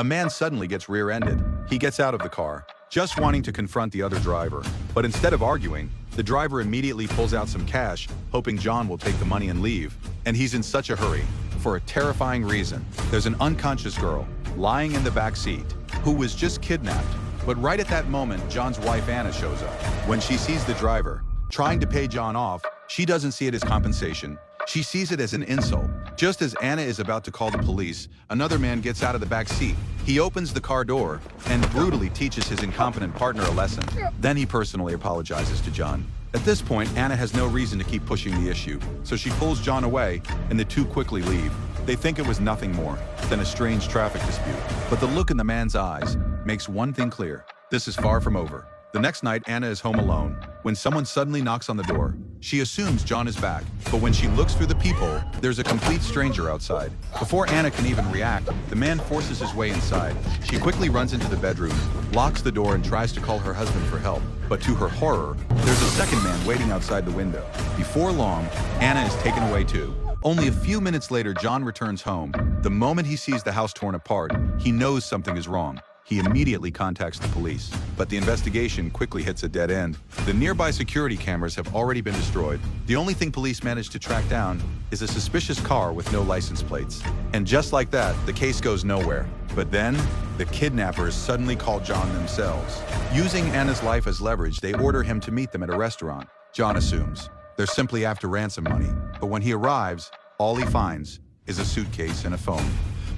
a man suddenly gets rear-ended. He gets out of the car, just wanting to confront the other driver. But instead of arguing, the driver immediately pulls out some cash, hoping John will take the money and leave. And he's in such a hurry. For a terrifying reason, there's an unconscious girl lying in the back seat who was just kidnapped. But right at that moment, John's wife Anna shows up. When she sees the driver trying to pay John off, she doesn't see it as compensation. She sees it as an insult. Just as Anna is about to call the police, another man gets out of the back seat. He opens the car door and brutally teaches his incompetent partner a lesson. Then he personally apologizes to John. At this point, Anna has no reason to keep pushing the issue, so she pulls John away and the two quickly leave. They think it was nothing more than a strange traffic dispute. But the look in the man's eyes makes one thing clear. This is far from over. The next night, Anna is home alone when someone suddenly knocks on the door. She assumes John is back, but when she looks through the peephole, there's a complete stranger outside. Before Anna can even react, the man forces his way inside. She quickly runs into the bedroom, locks the door, and tries to call her husband for help. But to her horror, there's a second man waiting outside the window. Before long, Anna is taken away too. Only a few minutes later, John returns home. The moment he sees the house torn apart, he knows something is wrong. He immediately contacts the police, but the investigation quickly hits a dead end. The nearby security cameras have already been destroyed. The only thing police managed to track down is a suspicious car with no license plates. And just like that, the case goes nowhere. But then, the kidnappers suddenly call John themselves. Using Anna's life as leverage, they order him to meet them at a restaurant. John assumes they're simply after ransom money. But when he arrives, all he finds is a suitcase and a phone.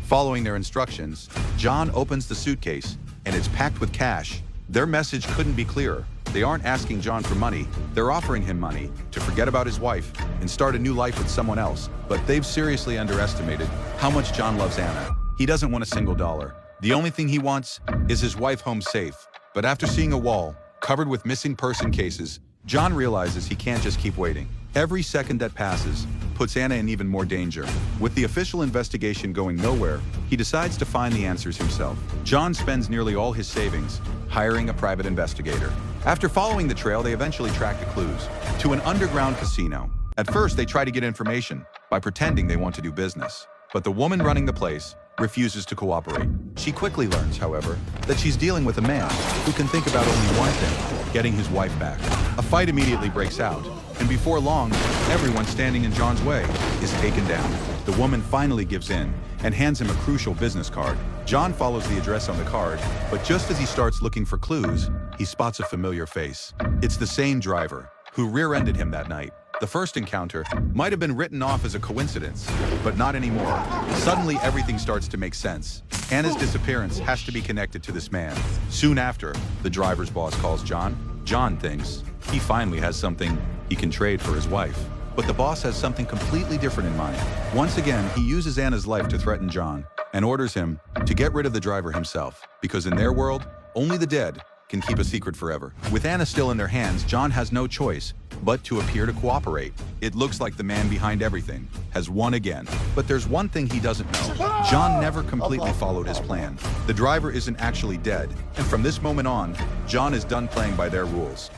Following their instructions, John opens the suitcase, and it's packed with cash. Their message couldn't be clearer. They aren't asking John for money, they're offering him money to forget about his wife and start a new life with someone else. But they've seriously underestimated how much John loves Anna. He doesn't want a single dollar. The only thing he wants is his wife home safe. But after seeing a wall covered with missing person cases, John realizes he can't just keep waiting. Every second that passes puts Anna in even more danger. With the official investigation going nowhere, he decides to find the answers himself. John spends nearly all his savings hiring a private investigator. After following the trail, they eventually track the clues to an underground casino. At first, they try to get information by pretending they want to do business. But the woman running the place refuses to cooperate. She quickly learns, however, that she's dealing with a man who can think about only one thing: getting his wife back. A fight immediately breaks out, and before long, everyone standing in John's way is taken down. The woman finally gives in and hands him a crucial business card. John follows the address on the card, but just as he starts looking for clues, he spots a familiar face. It's the same driver who rear-ended him that night. The first encounter might have been written off as a coincidence, but not anymore. Suddenly, everything starts to make sense. Anna's disappearance has to be connected to this man. Soon after, the driver's boss calls John. John thinks he finally has something he can trade for his wife. But the boss has something completely different in mind. Once again, he uses Anna's life to threaten John and orders him to get rid of the driver himself, because in their world, only the dead can keep a secret forever. With Anna still in their hands, John has no choice but to appear to cooperate. It looks like the man behind everything has won again. But there's one thing he doesn't know. John never completely followed his plan. The driver isn't actually dead, and from this moment on, John is done playing by their rules.